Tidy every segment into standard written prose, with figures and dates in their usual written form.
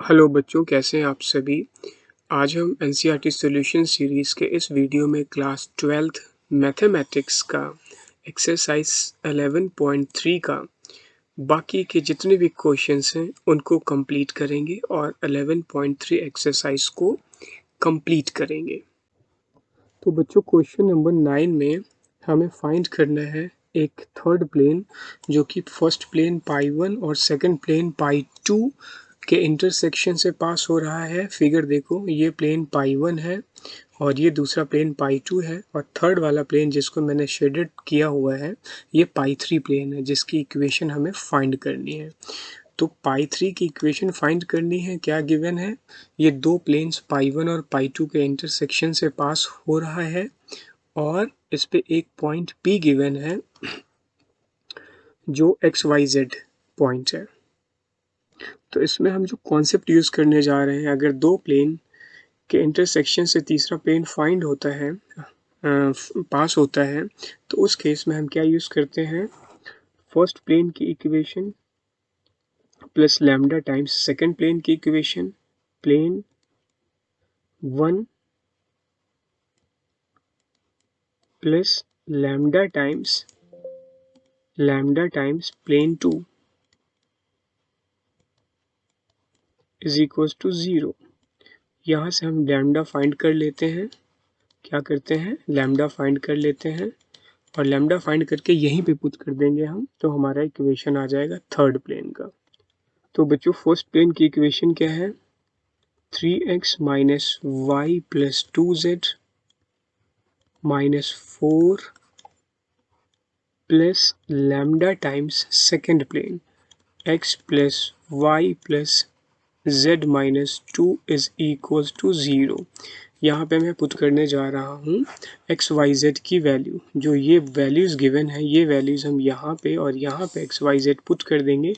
Hello बच्चों, कैसे हैं आप सभी। आज हम एनसीईआरटी सॉल्यूशन सीरीज़ के इस वीडियो में क्लास 12th मैथमेटिक्स का एक्सरसाइज 11.3 का बाकी के जितने भी क्वेश्चंस हैं उनको कंप्लीट करेंगे और 11.3 एक्सरसाइज को कंप्लीट करेंगे। तो बच्चों, क्वेश्चन नंबर 9 में हमें फाइंड करना है एक थर्ड प्लेन जो कि फर्स्ट प्लेन पाई 1 और सेकंड प्लेन पाई 2 के इंटरसेक्शन से पास हो रहा है। फिगर देखो, ये प्लेन पाई 1 है और ये दूसरा प्लेन पाई 2 है और थर्ड वाला प्लेन जिसको मैंने शेडेड किया हुआ है ये पाई 3 प्लेन है जिसकी इक्वेशन हमें फाइंड करनी है। तो पाई 3 की इक्वेशन फाइंड करनी है। क्या गिवन है? ये दो प्लेन्स पाई 1 और पाई 2 के इंटरसेक्शन से पास हो रहा है और इस पे एक पॉइंट P गिवन है जो XYZ पॉइंट है। तो इसमें हम जो कॉन्सेप्ट यूज़ करने जा रहे हैं, अगर दो प्लेन के इंटरसेक्शन से तीसरा प्लेन फाइंड होता है, पास होता है, तो उस केस में हम क्या यूज़ करते हैं? फर्स्ट प्लेन की equation plus lambda times second plane की equation, plane 1 plus lambda times plane 2 is equal to 0। यहाँ से हम लैम्डा फाइंड कर लेते हैं। क्या करते हैं? लैम्डा फाइंड कर लेते हैं और लैम्डा फाइंड करके यहीं पे पुट कर देंगे हम, तो हमारा इक्वेशन आ जाएगा थर्ड प्लेन का। तो बच्चों, फर्स्ट प्लेन की इक्वेशन क्या है? 3x minus y plus 2z minus 4 plus lambda times second plane x plus y plus z minus 2 is equal to 0। यहाँ पे मैं पुट करने जा रहा हूँ एक्स वाई जेड की वैल्यू। जो ये वैल्यूज़ गिवन है, ये वैल्यूज़ हम यहाँ पे और यहाँ पे एक्स वाई जेड पुट कर देंगे,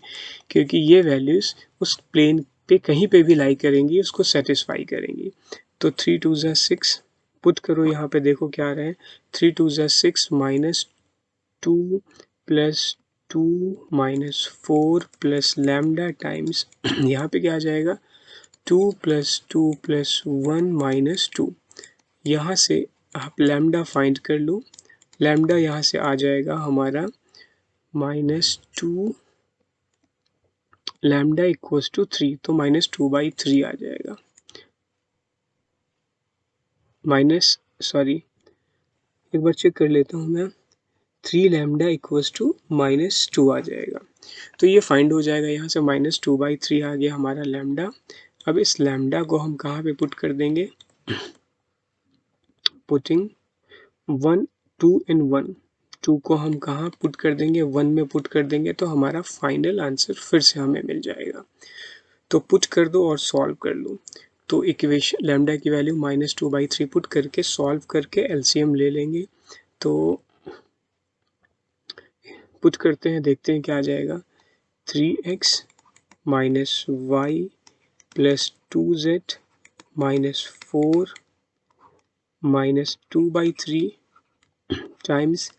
क्योंकि ये वैल्यूज़ उस प्लेन पे कहीं पे भी लाई करेंगी, उसको सेटिस्फाई करेंगी। तो 3 2 ज़ा 6 पुट करो, यहाँ पे देखो क्या आ रहा है। 3 2 ज़ा 6 minus 2 plus 2 minus 4 plus lambda times यहाँ पे क्या आ जाएगा? 2 प्लस 2 प्लस 1 माइनस 2। यहाँ से आप लैम्डा फाइंड कर लो। लैम्डा यहाँ से आ जाएगा हमारा -2 लैम्डा इक्वल्स टू 3, तो -2/3 आ जाएगा। एक बार चेक कर लेता हूँ मैं। 3 लैम्डा इक्वल्स टू -2 आ जाएगा। तो ये फाइंड हो जाएगा। यहाँ से -2/3 आ गया हमारा लैम्डा। अब इस लैम्डा को हम कहाँ पे पुट कर देंगे? पुटिंग 1 2 इन 1, 2 को हम कहाँ पुट कर देंगे? 1 में पुट कर देंगे, तो हमारा फाइनल आंसर फिर से हमें मिल जाएगा। तो पुट कर दो और सॉल्व कर लो। तो इक्वेशन लैम्डा की वैल्यू -2/3 पुट करके सॉल्व करके एलसीएम ले लेंगे। तो पुट करते हैं, देखते हैं क्या आ जाएगा। 3x minus y plus 2z minus 4 minus 2/3 times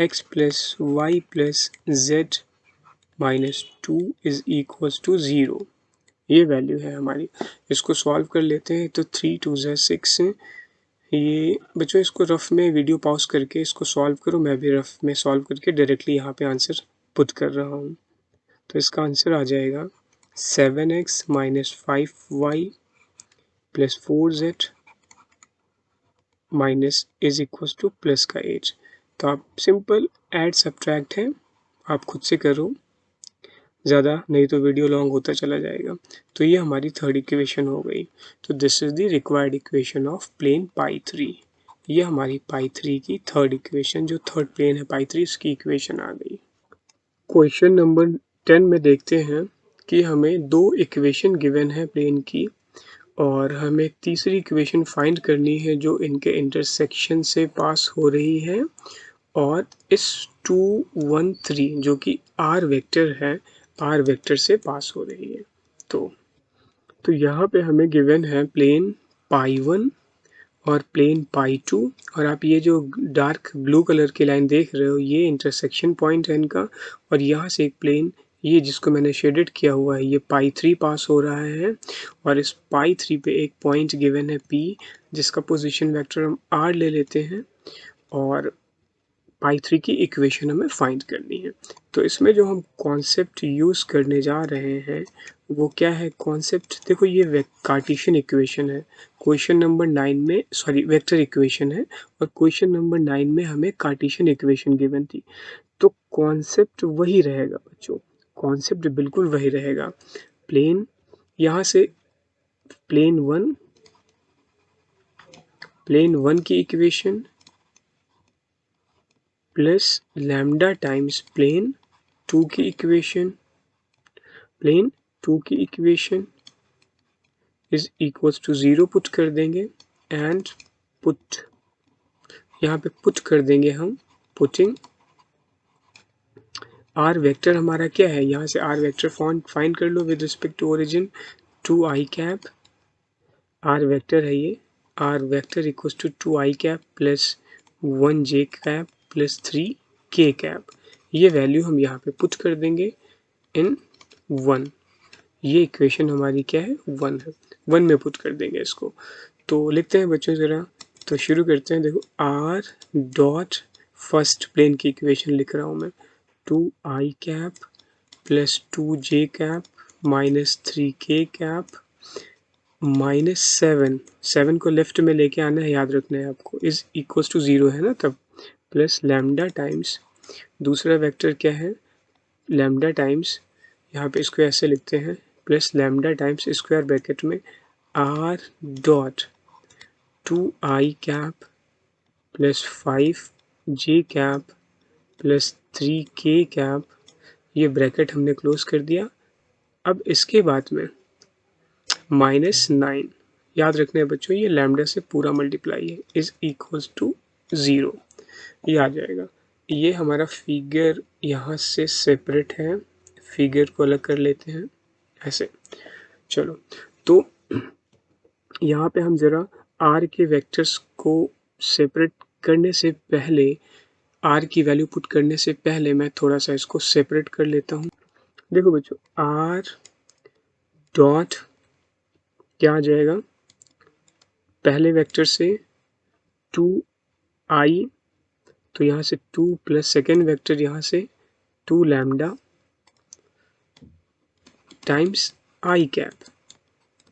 x plus y plus z minus 2 is equal to 0। ये वैल्यू है हमारी। इसको सॉल्व कर लेते हैं। तो 3 2 ज़ा 6। ये बच्चों, इसको रफ में वीडियो पॉज करके इसको सॉल्व करो। मैं भी रफ में सॉल्व करके डायरेक्टली यहाँ पे आंसर पुट कर रहा हूँ। तो इसका आंसर आ जाएगा 7x minus 5y plus 4z minus is equal two plus का 8। तो आप सिंपल ऐड सब्ट्रैक्ट है, आप खुद से करो, ज़्यादा नहीं तो वीडियो लॉन्ग होता चला जाएगा। तो ये हमारी थर्ड इक्वेशन हो गई। तो this is the required equation of plane pi 3। ये हमारी पाई 3 की थर्ड इक्वेशन, जो थर्ड प्लेन है पाई 3, इसकी इक्वेशन आ गई। क्वेश्चन नंबर 10 में देखते हैं कि हमें दो इक्वेशन गिवन है प्लेन की और हमें तीसरी इक्वेशन फाइंड करनी है जो इनके इंटरसेक्शन से पास हो रही है और इस 2 1 3 जो कि आर वेक्टर है, आर वेक्टर से पास हो रही है। तो यहाँ पे हमें गिवन है प्लेन पाई 1 और प्लेन पाई 2, और आप ये जो डार्क ब्लू कलर की लाइन देख रहे हो, ये इंटरसेक्शन पॉइंट है इनका, और यहाँ से एक प्लेन ये जिसको मैंने शेडेड किया हुआ है ये पाई 3 पास हो रहा है और इस पाई 3 पे एक पॉइंट गिवन है P जिसका पोजीशन वेक्टर हम R ले लेते हैं और पाई 3 की इक्वेशन हमें फाइंड करनी है। तो इसमें जो हम कॉन्सेप्ट यूज़ करने जा रहे हैं वो क्या है कॉन्सेप्ट, देखो ये कार्टेशियन इक्वेशन है। क्वेश्चन नंबर 9 में सॉरी वेक्टर इक्वेशन है और क्वेश्चन नंबर 9 में हमें कार्टेशियन इक्वेशन गिवन थी। तो कॉन्सेप्ट वही रहेगा बच्चों, कॉन्सेप्ट बिल्कुल वही रहेगा। प्लेन यहाँ से प्लेन वन की equation plus lambda times plane 2 की इक्वेशन, प्लेन 2 की equation is equals to 0 put कर देंगे एंड पुट, यहाँ पे पुट कर देंगे हम, पुटिंग आर वेक्टर हमारा क्या है, यहाँ से आर वेक्टर फाइंड कर लो with respect to origin 2i cap, r vector है ये, r vector equals to 2i cap plus 1j cap plus 3k cap. ये वैल्यू हम यहाँ पे पुट कर देंगे इन 1, ये इक्वेशन हमारी क्या है 1 है, 1 में पुट कर देंगे इसको। तो लिखते हैं बच्चों ज़रा, तो शुरू करते हैं। देखो आर डॉट फर्स्ट प्लेन की इक्वेशन लिख रहा हूँ मैं, 2i cap plus 2j cap minus 3k cap minus 7 को लेफ्ट में लेके आना है, याद रखना है आपको, इज इक्वल्स टू 0 है ना तब, प्लस लैम्डा टाइम्स दूसरा वेक्टर क्या है लैम्डा टाइम्स, यहाँ पे इसको ऐसे लिखते हैं plus lambda times square bracket में r dot 2i cap plus 5j cap plus 3k cap, ये ब्रैकेट हमने क्लोज कर दिया। अब इसके बाद में -9, याद रखना है बच्चों ये लैम्डा से पूरा मल्टीप्लाई है, इज इक्वल्स टू 0, ये आ जाएगा। ये हमारा फिगर यहाँ से सेपरेट है, फिगर को अलग कर लेते हैं ऐसे। चलो तो यहाँ पे हम ज़रा आर के वेक्टर्स को सेपरेट करने से पहले, आर की वैल्यू पुट करने से पहले मैं थोड़ा सा इसको सेपरेट कर लेता हूँ। देखो बच्चों आर डॉट क्या आ जाएगा, पहले वेक्टर से 2i, तो यहाँ से 2 प्लस सेकेंड वेक्टर यहाँ से 2 lambda times i cap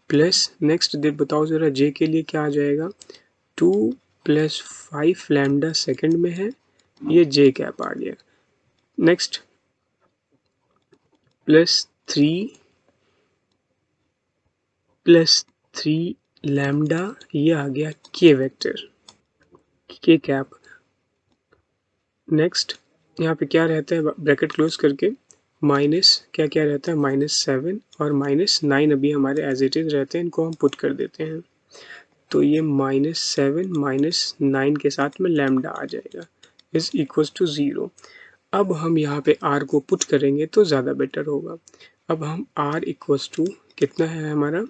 plus next दे बताओ ज़रा जे के लिए क्या आ जाएगा, 2 प्लस 5 लैम्डा सेकेंड में है, ये जे कैप आ गया। नेक्स्ट प्लस 3 लैम्डा, ये आ गया के वेक्टर, के कैप। नेक्स्ट यहाँ पे क्या रहता है ब्रैकेट क्लोज करके, माइनस क्या क्या रहता है -7 और -9 अभी हमारे एज इट इज रहते हैं, इनको हम पुट कर देते हैं। तो ये -7 -9 के साथ में लैम्डा आ जाएगा इज इक्वल्स टू 0। अब हम यहाँ पे r को पुट करेंगे तो ज़्यादा बेटर होगा। अब हम r इक्वल्स टू कितना है हमारा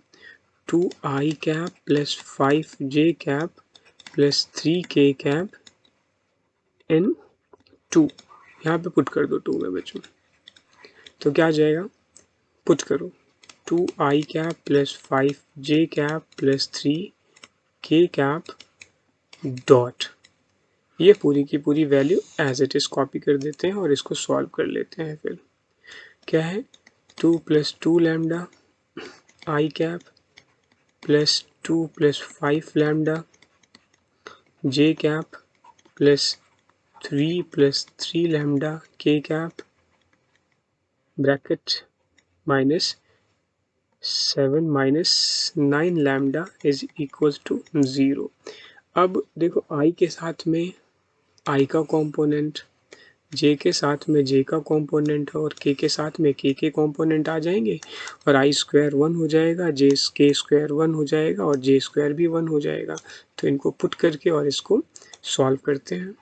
2i cap plus 5j cap plus 3k cap इन 2, यहाँ पे पुट कर दो 2 में बच्चों, तो क्या आ जाएगा, पुट करो 2i cap plus 5j cap plus 3k cap dot, ये पूरी की पूरी value as it is copy कर देते हैं और इसको सॉल्व कर लेते हैं। फिर क्या है 2 plus 2 lambda i cap plus 2 plus 5 lambda j cap plus 3 plus 3 lambda k cap bracket minus 7 minus 9 lambda is equals to 0। अब देखो i के साथ में i का कॉम्पोनेंट, j के साथ में j का कॉम्पोनेंट और k के साथ में k के कॉम्पोनेंट आ जाएंगे और i स्क्वायर 1 हो जाएगा, k स्क्वायर 1 हो जाएगा और j स्क्वायर भी 1 हो जाएगा। तो इनको पुट करके और इसको सॉल्व करते हैं।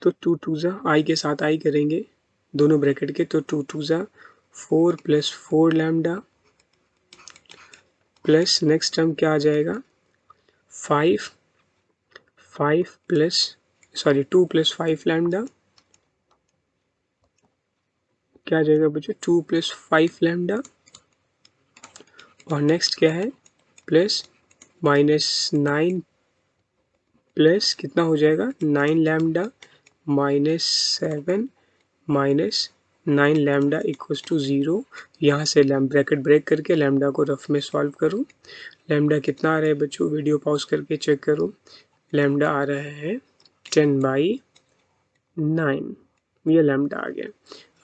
तो 2 2 जा i के साथ i करेंगे दोनों ब्रैकेट के, तो 2 2 जा 4 plus 4 lambda plus next term क्या आ जाएगा 5 प्लस 2 प्लस 5 लैम्डा क्या आ जाएगा बच्चों 2 + 5 लैम्डा, और नेक्स्ट क्या है प्लस -9 प्लस कितना हो जाएगा 9 लैम्डा -7 -9 लैम्डा इक्वल्स टू 0। यहाँ से ब्रैकेट ब्रेक करके लैम्डा को रफ में सॉल्व करो। लैम्डा कितना आ रहा है बच्चों, वीडियो पॉज करके चेक करो। लैम्डा आ रहा है 10/9, ये लैम्डा आ गया।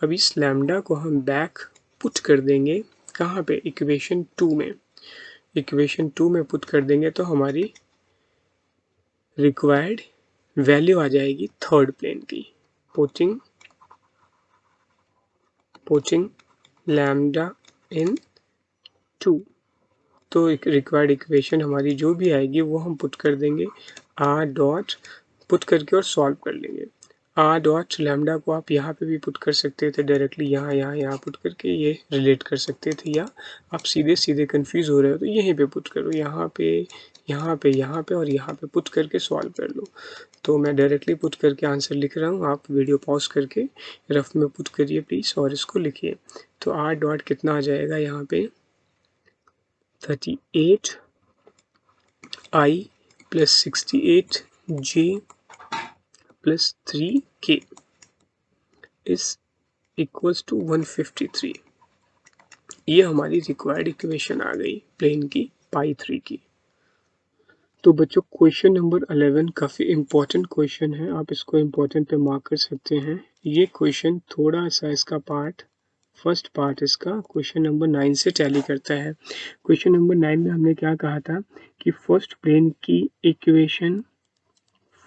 अब इस लैम्डा को हम बैक पुट कर देंगे कहाँ पे, इक्वेशन 2 में। इक्वेशन 2 में पुट कर देंगे तो हमारी रिक्वायर्ड वैल्यू आ जाएगी थर्ड प्लेन की। पुटिंग लैम्डा इन 2, तो रिक्वायर्ड इक्वेशन हमारी जो भी आएगी वो हम पुट कर देंगे आर डॉट पुट करके और सॉल्व कर लेंगे। आर डॉट लैम्डा को आप यहाँ पे भी पुट कर सकते थे डायरेक्टली, यहाँ पुट करके ये रिलेट कर सकते थे, या आप सीधे कंफ्यूज हो रहे हो तो यहीं पे पुट करो, यहाँ पे और यहाँ पे पुट करके सॉल्व कर लो। तो मैं डायरेक्टली पुट करके आंसर लिख रहा हूँ, आप वीडियो पॉज करके रफ में पुट करिए प्लीज़ और इसको लिखिए। तो आर डॉट कितना आ जाएगा यहाँ पे 38i + 68j + 3k is equals to 153। ये हमारी रिक्वायर्ड इक्वेशन आ गई प्लेन की π3 की। तो बच्चों क्वेश्चन नंबर 11 काफ़ी इम्पोर्टेंट क्वेश्चन है, आप इसको इम्पोर्टेंट पे मार्क कर सकते हैं। ये क्वेश्चन थोड़ा सा इसका फर्स्ट पार्ट इसका क्वेश्चन नंबर 9 से टैली करता है। क्वेश्चन नंबर 9 में हमने क्या कहा था कि फर्स्ट प्लेन की इक्वेशन,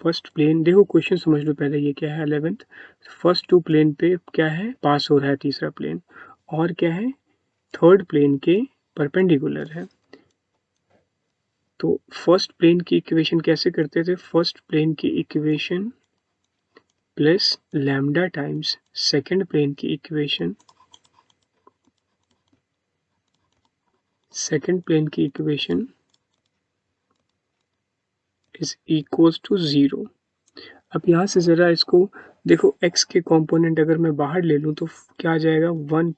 फर्स्ट प्लेन देखो क्वेश्चन समझ लो पहले, ये क्या है 11th, फर्स्ट 2 प्लेन पे क्या है पास हो रहा है तीसरा प्लेन, और क्या है थर्ड प्लेन के परपेंडिकुलर है। तो फर्स्ट प्लेन की इक्वेशन कैसे करते थे, फर्स्ट प्लेन की equation plus lambda times second plane की इक्वेशन, सेकंड प्लेन की इक्वेशन इज इक्वल्स टू 0। अब यहाँ से ज़रा इसको देखो, x के कंपोनेंट अगर मैं बाहर ले लूँ तो क्या आ जाएगा 1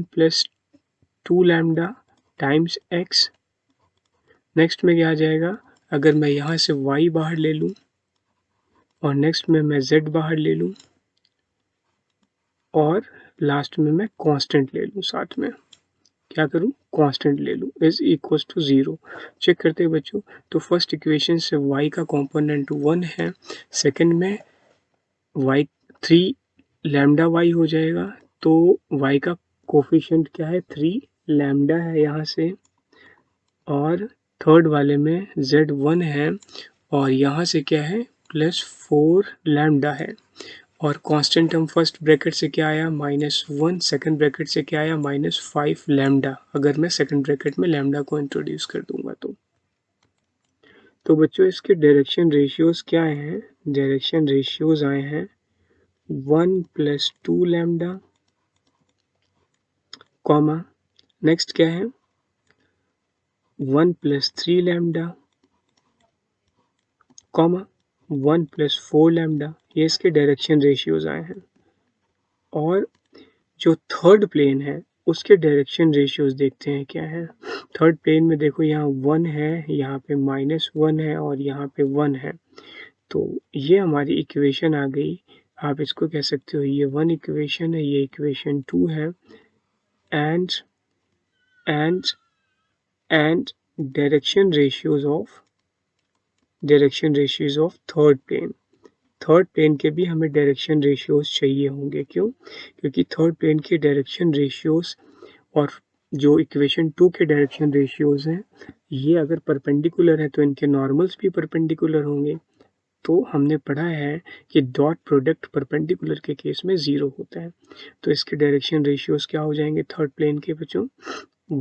+ 2 लैम्डा टाइम्स x। नेक्स्ट में क्या आ जाएगा, अगर मैं यहाँ से y बाहर ले लूँ और नेक्स्ट में मैं z बाहर ले लूँ और लास्ट में मैं कांस्टेंट ले लूँ, साथ में क्या करूँ कांस्टेंट ले लूँ, इज इक्वल्स टू 0। चेक करते हैं बच्चों, तो फर्स्ट इक्वेशन से y का कंपोनेंट 1 है, सेकंड में y 3 लैम्डा y हो जाएगा, तो y का कोफिशिएंट क्या है 3 लैम्डा है यहाँ से, और थर्ड वाले में z 1 है और यहाँ से क्या है +4 लैम्डा है, और कांस्टेंट टर्म फर्स्ट ब्रैकेट से क्या आया -1, सेकंड ब्रैकेट से क्या आया -5 लैम्डा, अगर मैं सेकंड ब्रैकेट में लैम्डा को इंट्रोड्यूस कर दूंगा तो बच्चों इसके डायरेक्शन रेशियोज क्या हैं, डायरेक्शन रेशियोज आए हैं 1 + 2 लैम्डा, कॉमा नेक्स्ट क्या है 1 + 3 लैम्डा, कॉमा 1 + 4 लैम्डा, ये इसके डायरेक्शन रेशियोज आए हैं। और जो थर्ड प्लेन है उसके डायरेक्शन रेशियोज देखते हैं क्या है। थर्ड प्लेन में देखो यहाँ 1 है, यहाँ पे -1 है और यहाँ पे 1 है, तो ये हमारी इक्वेशन आ गई। आप इसको कह सकते हो ये 1 इक्वेशन है, ये इक्वेशन 2 है, and and direction ratios of third plane. Third plane के भी हमें डायरेक्शन रेशियोज चाहिए होंगे, क्यों, क्योंकि थर्ड प्लेन के डायरेक्शन रेशियोज और जो इक्वेशन 2 के डायरेक्शन रेशियोज हैं, ये अगर परपेंडिकुलर है तो इनके नॉर्मल्स भी परपेंडिकुलर होंगे। तो हमने पढ़ा है कि डॉट प्रोडक्ट परपेंडिकुलर के केस में 0 होता है, तो इसके डायरेक्शन रेशियोज क्या हो जाएंगे थर्ड प्लेन के बच्चों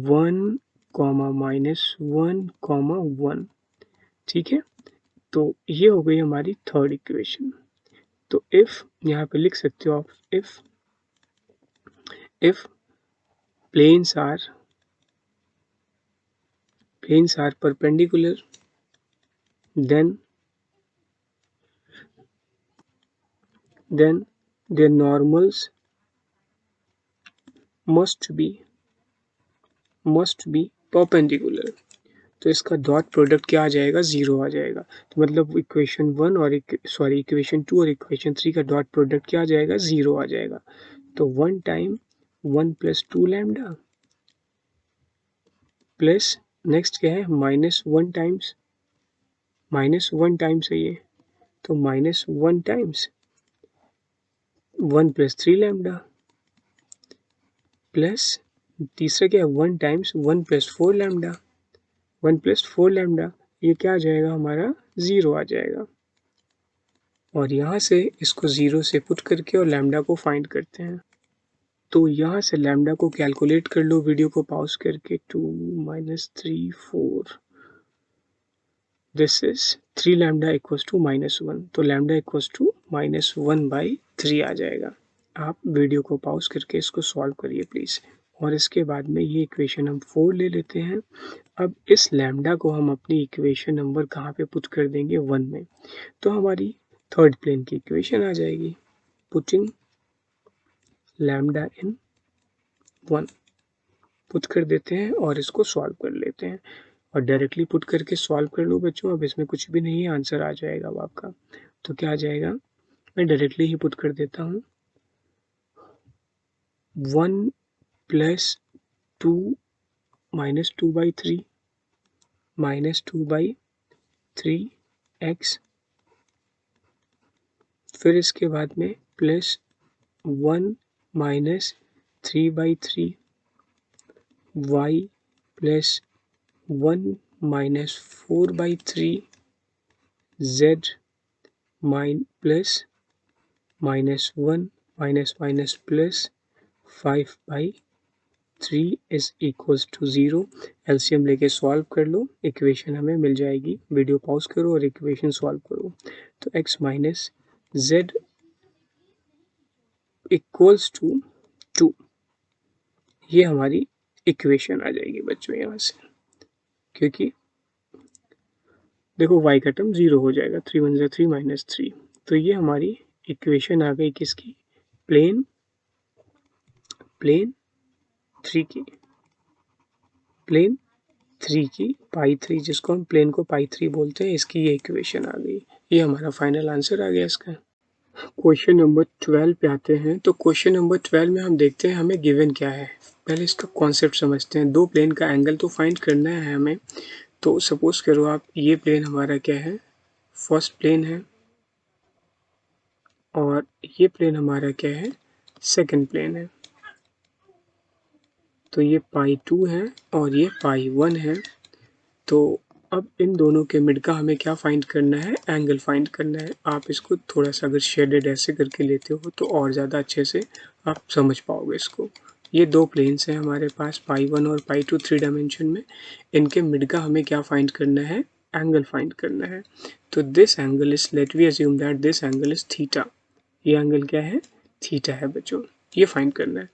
1, -1, 1। ठीक है, तो ये हो गई हमारी थर्ड इक्वेशन। तो इफ यहाँ पे लिख सकते हो आप, if planes are perpendicular, then then their normals must be perpendicular। तो इसका डॉट प्रोडक्ट क्या आ जाएगा, 0 आ जाएगा। तो मतलब इक्वेशन 1 और इक्वेशन 2 और इक्वेशन 3 का डॉट प्रोडक्ट क्या आ जाएगा, 0 आ जाएगा। तो 1 time 1 plus 2 lambda plus next क्या है, माइनस वन टाइम्स है ये, तो minus 1 times 1 plus 3 lambda plus तीसरा क्या है, 1 times 1 plus 4 lambda, 1 plus 4 lambda, ये क्या आ जाएगा हमारा, 0 आ जाएगा। और यहाँ से इसको 0 से पुट करके और लैम्डा को फाइंड करते हैं। तो यहाँ से लैम्डा को कैलकुलेट कर लो वीडियो को पॉज करके, 2 माइनस 3 4, this is 3 lambda equals to -1, तो लैम्डा इक्वल्स टू -1/3 आ जाएगा। आप वीडियो को पॉज करके इसको सॉल्व करिए प्लीज़। और इसके बाद में ये इक्वेशन हम 4 ले लेते हैं। अब इस लैम्डा को हम अपनी इक्वेशन नंबर कहाँ पे पुट कर देंगे, 1 में, तो हमारी थर्ड प्लेन की इक्वेशन आ जाएगी। पुटिंग लैम्डा इन 1 पुट कर देते हैं और इसको सॉल्व कर लेते हैं। और डायरेक्टली पुट करके सॉल्व कर लो बच्चों, अब इसमें कुछ भी नहीं है, आंसर आ जाएगा अब आपका। तो क्या आ जाएगा, मैं डायरेक्टली ही पुट कर देता हूँ, 1 प्लस 2 माइनस 2/3 माइनस 2/3 एक्स, फिर इसके बाद में plus 1 minus 3/3 y plus 1 minus 4/3 z plus minus 1 minus minus plus 5/3 is equals to 0। LCM लेके सॉल्व कर लो, इक्वेशन हमें मिल जाएगी। वीडियो पॉज करो और इक्वेशन सॉल्व करो। तो x minus z equals to 2, ये हमारी इक्वेशन आ जाएगी बच्चों यहाँ से, क्योंकि देखो y का टर्म 0 हो जाएगा, 3 1 3 माइनस 3, तो ये हमारी इक्वेशन आ गई किसकी, प्लेन 3 की π3, जिसको हम प्लेन को π3 बोलते हैं, इसकी ये इक्वेशन आ गई। ये हमारा फाइनल आंसर आ गया इसका। क्वेश्चन नंबर 12 पे आते हैं। तो क्वेश्चन नंबर 12 में हम देखते हैं हमें गिवन क्या है। पहले इसका कॉन्सेप्ट समझते हैं। दो प्लेन का एंगल तो फाइंड करना है हमें। तो सपोज करो आप, ये प्लेन हमारा क्या है, फर्स्ट प्लेन है, और ये प्लेन हमारा क्या है, सेकंड प्लेन है। तो ये π2 है और ये π1 है। तो अब इन दोनों के मिड का हमें क्या फाइंड करना है, एंगल फाइंड करना है। आप इसको थोड़ा सा अगर शेडेड ऐसे करके लेते हो तो और ज़्यादा अच्छे से आप समझ पाओगे इसको। ये दो प्लेन्स हैं हमारे पास, π1 और π2 3 डायमेंशन में। इनके मिड का हमें क्या फाइंड करना है, एंगल फाइंड करना है। तो this angle is, let we assume that this angle is theta. ये एंगल क्या है, थीटा है बच्चों, ये फाइंड करना है।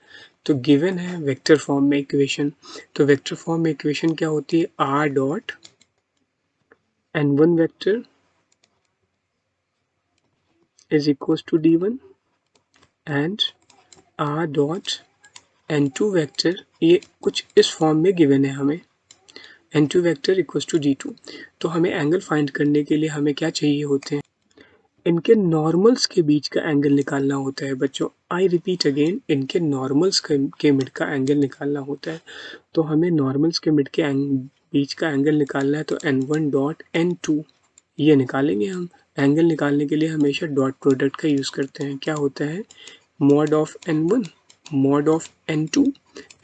तो गिवन है वेक्टर फॉर्म में इक्वेशन। तो वेक्टर फॉर्म में इक्वेशन क्या होती है, r dot n1 vector is equals to d1 and r dot n2 vector, ये कुछ इस फॉर्म में गिवन है हमें, n2 vector equals to d2। तो हमें एंगल फाइंड करने के लिए हमें क्या चाहिए होते हैं, इनके नॉर्मल्स के बीच का एंगल निकालना होता है बच्चों। आई रिपीट अगेन, इनके नॉर्मल्स के मिड का एंगल निकालना होता है। तो हमें नॉर्मल्स के मिड के बीच का एंगल निकालना है, तो n1 डॉट n2 ये निकालेंगे हम। एंगल निकालने के लिए हमेशा डॉट प्रोडक्ट का यूज़ करते हैं। क्या होता है, mod of n1 mod of n2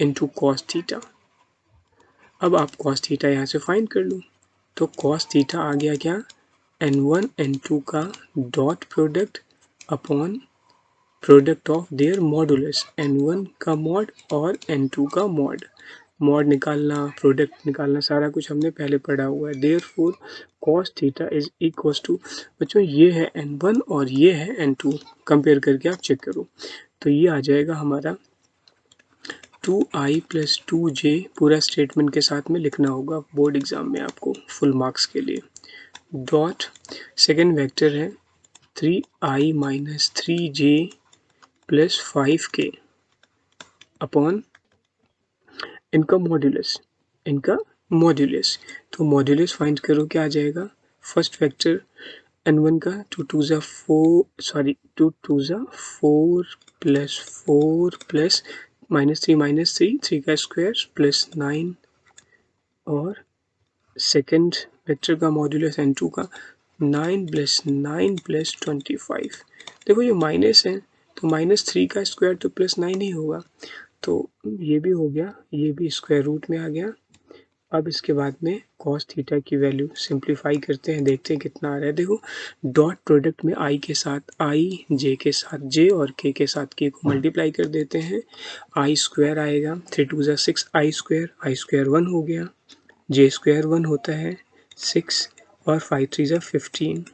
into cos theta. अब आप कॉस थीटा यहाँ से फाइंड कर लो। तो कॉस थीटा आ गया क्या, n1 n2 का dot product upon product of their modulus, n1 का मॉड और n2 का मॉड। मॉड निकालना, प्रोडक्ट निकालना, सारा कुछ हमने पहले पढ़ा हुआ है। Therefore cos theta is equals to, बच्चों ये है n1 और ये है n2, कंपेयर करके आप चेक करो। तो ये आ जाएगा हमारा 2i + 2j, पूरा स्टेटमेंट के साथ में लिखना होगा बोर्ड एग्जाम में आपको फुल मार्क्स के लिए। डॉट सेकेंड वेक्टर है 3i minus 3j plus 5k upon इनका मॉड्यूलस। तो मॉड्यूलस फाइंड करो, क्या आ जाएगा? फर्स्ट वेक्टर n1 का 2 2 ज़ा 4 प्लस 4 प्लस -3 3 का स्क्वायर प्लस 9, और सेकंड वेक्टर का मॉड्यूलस n2 का 9 प्लस 9 प्लस 25। देखो ये माइनस है तो -3 का स्क्वायर तो प्लस 9 ही होगा, तो ये भी हो गया, ये भी स्क्वायर रूट में आ गया। अब इसके बाद में cos थीटा की वैल्यू सिंप्लीफाई करते हैं, देखते हैं कितना आ रहा है। देखो डॉट प्रोडक्ट में i के साथ i, j के साथ j और k के साथ k को मल्टीप्लाई कर देते हैं। i स्क्वायर आएगा, 3 2 ज़ा 6 i स्क्वायर 1 हो गया, j स्क्वायर 1 होता है 6 और 5 3 ज़ा 15,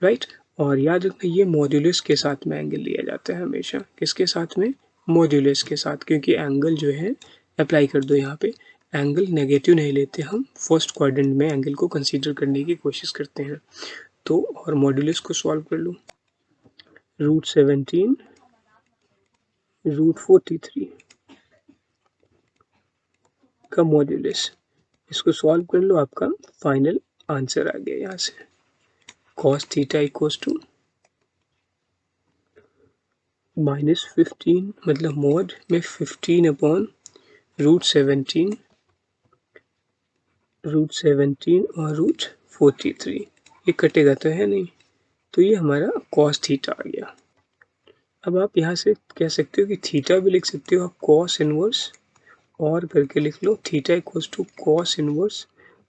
राइट। और याद रखना ये मॉड्यूलस के साथ में एंगल लिया जाता है हमेशा। किसके साथ में? मॉड्यूलस के साथ, क्योंकि एंगल जो है अप्लाई कर दो यहाँ पे, एंगल नेगेटिव नहीं लेते हम, फर्स्ट क्वाड्रेंट में एंगल को कंसीडर करने की कोशिश करते हैं। तो और मॉड्यूलस को सॉल्व कर लो, √17 √43 का मॉड्यूलस, इसको सॉल्व कर लो, आपका फाइनल आंसर आ गया यहाँ से। cos थीटा इक्वल्स टू -15, मतलब मॉड में 15 अपॉन √17 और √43, ये कटेगा तो है नहीं, तो ये हमारा cos थीटा आ गया। अब आप यहाँ से कह सकते हो कि थीटा भी लिख सकते हो आप cos इनवर्स और करके लिख लो theta equals to cos inverse.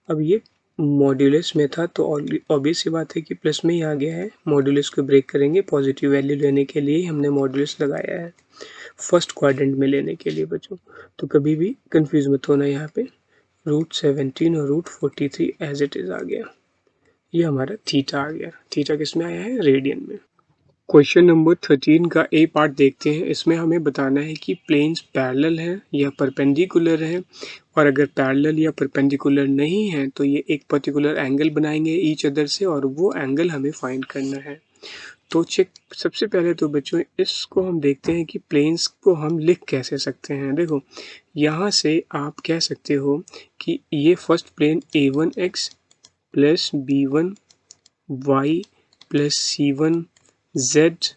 अब ये मॉड्यूलस में था तो ऑब्वियस सी बात है कि प्लस में ही आ गया है, मॉड्यूलस को ब्रेक करेंगे, पॉजिटिव वैल्यू लेने के लिए हमने मॉड्यूलस लगाया है, फर्स्ट क्वाड्रेंट में लेने के लिए बच्चों। तो कभी भी कंफ्यूज मत होना, यहाँ पे √17 और √43 एज इट इज आ गया, ये हमारा थीटा आ गया। थीटा किस में आया है? रेडियन में। क्वेश्चन नंबर 13 का ए पार्ट देखते हैं। इसमें हमें बताना है कि प्लेन्स पैरेलल हैं या परपेंडिकुलर हैं, और अगर पैरेलल या परपेंडिकुलर नहीं है तो ये एक पर्टिकुलर एंगल बनाएंगे ईच अदर से, और वो एंगल हमें फाइंड करना है। तो चेक, सबसे पहले तो बच्चों इसको हम देखते हैं कि प्लेन्स को हम लिख कैसे सकते हैं। देखो यहाँ से आप कह सकते हो कि ये first plane a1x plus b1y plus c1z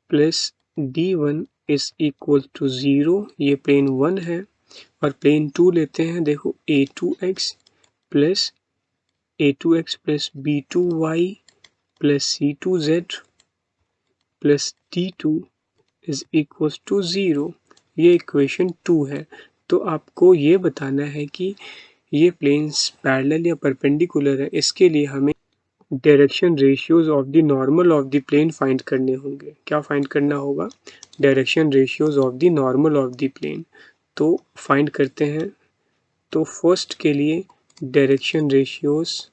plus d1 is equal to 0, ये प्लेन 1 है। और प्लेन 2 लेते हैं, देखो a2x plus plus b2y plus c2z plus d2 is equal to 0, ये इक्वेशन 2 है। तो आपको ये बताना है कि ये प्लेन्स पैरेलल या परपेंडिकुलर है, इसके लिए हमें direction ratios of the normal of the plane find करने होंगे। क्या फाइंड करना होगा? Direction ratios of the normal of the plane. तो फाइंड करते हैं। तो फर्स्ट के लिए direction ratios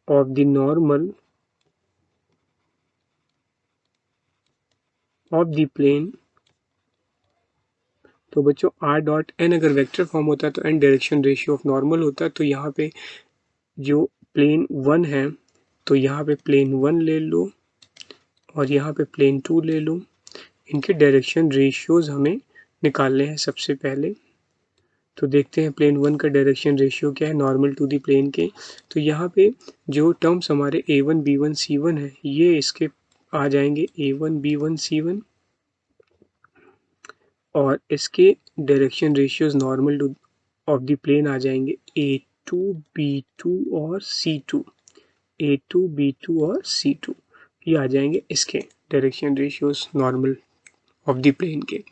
of the normal of the plane, तो बच्चों r.n अगर वेक्टर फॉर्म होता है तो n direction ratio of normal होता है। तो यहाँ पे जो प्लेन 1 है तो यहाँ पे प्लेन 1 ले लो और यहाँ पे प्लेन 2 ले लो, इनके डायरेक्शन रेशियोज हमें निकालने हैं सबसे पहले। तो देखते हैं प्लेन 1 का डायरेक्शन रेशियो क्या है नॉर्मल टू दी प्लेन के। तो यहाँ पे जो टर्म्स हमारे a1 b1 c1 है, ये इसके आ जाएंगे a1 b1 c1, और इसके direction ratios normal to of the plane आ जाएंगे a2 b2 और c2, a2 b2 और c2, ये आ जाएंगे इसके direction ratios normal of the plane के।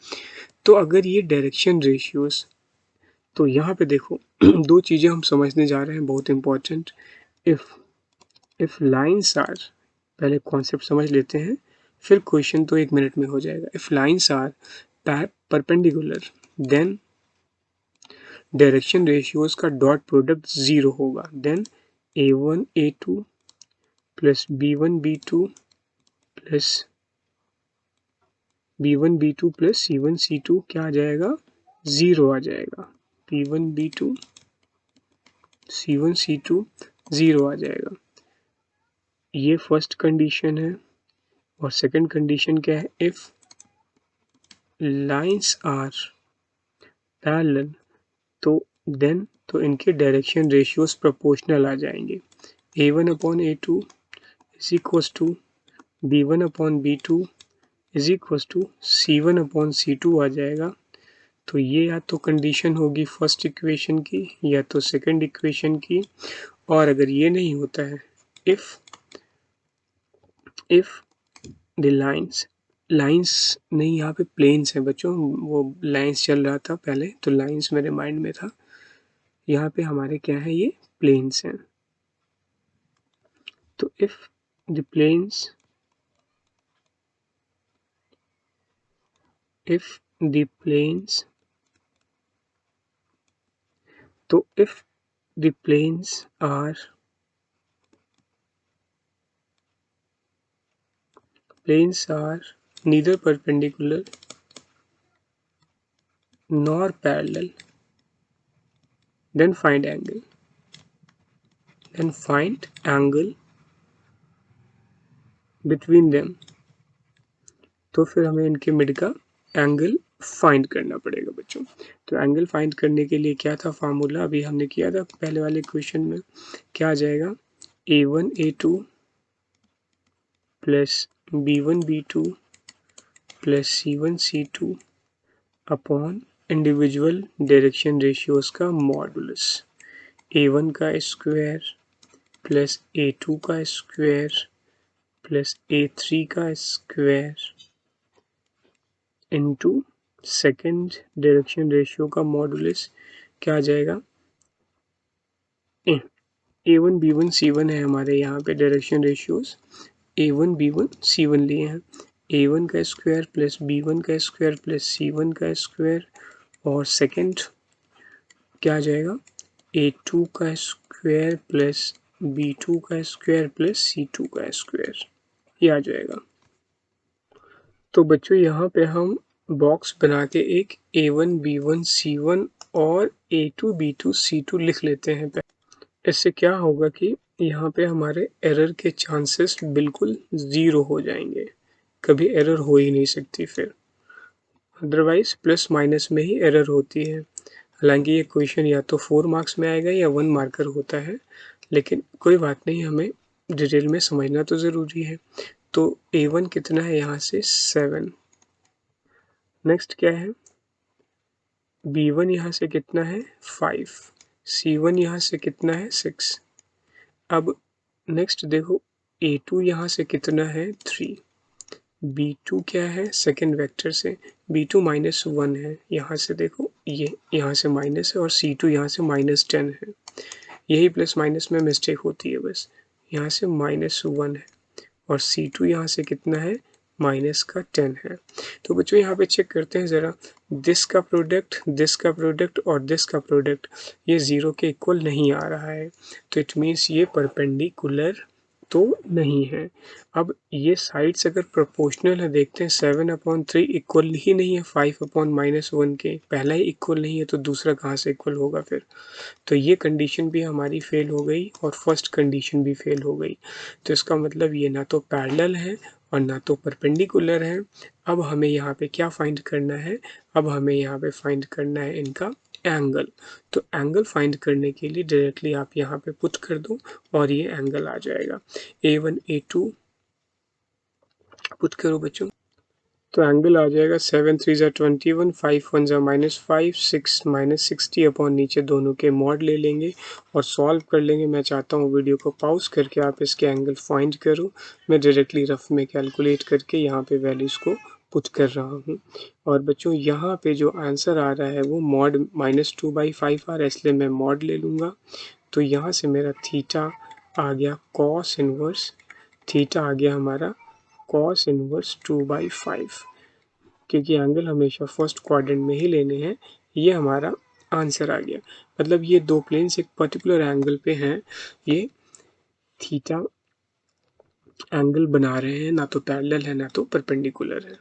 तो अगर ये डायरेक्शन रेशियोज, तो यहाँ पे देखो दो चीज़ें हम समझने जा रहे हैं बहुत इंपॉर्टेंट। इफ़ लाइन्स आर, पहले कॉन्सेप्ट समझ लेते हैं फिर क्वेश्चन तो 1 मिनट में हो जाएगा। If lines are perpendicular then direction ratios का डॉट प्रोडक्ट 0 होगा। Then a1 a2 plus b1 b2 plus b1 b2 plus c1 c2 क्या आ जाएगा? 0 आ जाएगा। b1 b2 C1 C2 0 आ जाएगा। ये फर्स्ट कंडीशन है। और सेकंड कंडीशन क्या है, इफ लाइंस आर पैरेलल तो देन तो इनके डायरेक्शन रेशियोज प्रोपोर्शनल आ जाएंगे। A1 upon A2 is equals to B1 upon B2 is equals to C1 upon C2 आ जाएगा। तो ये या तो कंडीशन होगी फर्स्ट इक्वेशन की या तो सेकंड इक्वेशन की। और अगर ये नहीं होता है, इफ द लाइंस नहीं, यहाँ पे प्लेन्स हैं बच्चों, वो लाइंस चल रहा था पहले तो लाइंस मेरे माइंड में था, यहाँ पे हमारे क्या है, ये प्लेन्स हैं। तो इफ द प्लेन्स तो if the planes are neither perpendicular nor parallel, then find angle between them। तो फिर हमें इनके मिड का एंगल फाइंड करना पड़ेगा बच्चों। तो एंगल फाइंड करने के लिए क्या था फार्मूला, अभी हमने किया था पहले वाले क्वेश्चन में। क्या आ जाएगा, A1 A2 plus B1 B2 plus C1 C2 upon individual direction ratios का मॉडुलस। A1 का स्क्वायर प्लस A2 का स्क्वायर प्लस A3 का square into second direction ratio का मॉडुलस। क्या आ जाएगा, A1 B1 C1 है हमारे यहाँ पे direction ratios. A1 B1 C1 लिए हैं, A1 का स्क्वायर प्लस B1 का स्क्वायर प्लस C1 का स्क्वायर। और सेकेंड क्या आ जाएगा, A2 का स्क्वायर प्लस B2 का स्क्वायर प्लस C2 का स्क्वायर, ये आ जाएगा। तो बच्चों यहाँ पे हम बॉक्स बना के एक A1 B1 C1 और A2 B2 C2 लिख लेते हैं। इससे क्या होगा कि यहाँ पे हमारे एरर के चांसेस बिल्कुल ज़ीरो हो जाएंगे, कभी एरर हो ही नहीं सकती फिर, अदरवाइज प्लस माइनस में ही एरर होती है। हालांकि ये क्वेश्चन या तो 4 मार्क्स में आएगा या 1 मार्कर होता है, लेकिन कोई बात नहीं, हमें डिटेल में समझना तो ज़रूरी है। तो A1 कितना है यहाँ से 7, नेक्स्ट क्या है, B1 यहाँ से कितना है 5, C1 यहाँ से कितना है 6। अब नेक्स्ट देखो, A2 यहाँ से कितना है 3, B2 क्या है सेकेंड वेक्टर से, B2 -1 है, यहाँ से देखो ये यहाँ से माइनस है और C2 यहाँ से -10 है। यही प्लस माइनस में मिस्टेक होती है बस, यहाँ से -1 है और C2 यहाँ से कितना है -10 है। तो बच्चों यहाँ पे चेक करते हैं ज़रा, दिस का प्रोडक्ट और दिस का प्रोडक्ट ये ज़ीरो के इक्वल नहीं आ रहा है, तो इट मीन्स ये परपेंडिकुलर तो नहीं है। अब ये साइड्स अगर प्रोपोर्शनल है, देखते हैं 7/3 इक्वल ही नहीं है 5/-1 के, पहला ही इक्वल नहीं है तो दूसरा कहाँ से इक्वल होगा फिर। तो ये कंडीशन भी हमारी फेल हो गई और फर्स्ट कंडीशन भी फेल हो गई। तो इसका मतलब ये ना तो पैरेलल है और ना तो परपेंडिकुलर है। अब हमें यहाँ पे क्या फाइंड करना है, अब हमें यहाँ पे फाइंड करना है इनका एंगल। तो एंगल फाइंड करने के लिए डायरेक्टली आप यहाँ पे पुट कर दो और ये एंगल आ जाएगा। A1 A2 पुट करो बच्चों, तो एंगल आ जाएगा 7 3 21, 5 1 -5, 6 -60 अपॉन नीचे दोनों के मॉड ले लेंगे और सॉल्व कर लेंगे। मैं चाहता हूँ वीडियो को पॉज करके आप इसके एंगल फाइंड करो। मैं डायरेक्टली रफ में कैलकुलेट करके यहाँ पे वैल्यूज़ को पुट कर रहा हूँ। और बच्चों यहाँ पे जो आंसर आ रहा है वो मॉड -2/5 आ रहा है, इसलिए मैं मॉड ले लूँगा। तो यहाँ से मेरा थीटा आ गया कॉस इनवर्स, थीटा आ गया हमारा cos इनवर्स 2/5, क्योंकि एंगल हमेशा फर्स्ट क्वाड्रेंट में ही लेने हैं। ये हमारा आंसर आ गया। मतलब ये दो प्लेन्स एक पर्टिकुलर एंगल पे हैं, ये थीटा एंगल बना रहे हैं, ना तो पैरेलल है ना तो परपेंडिकुलर है।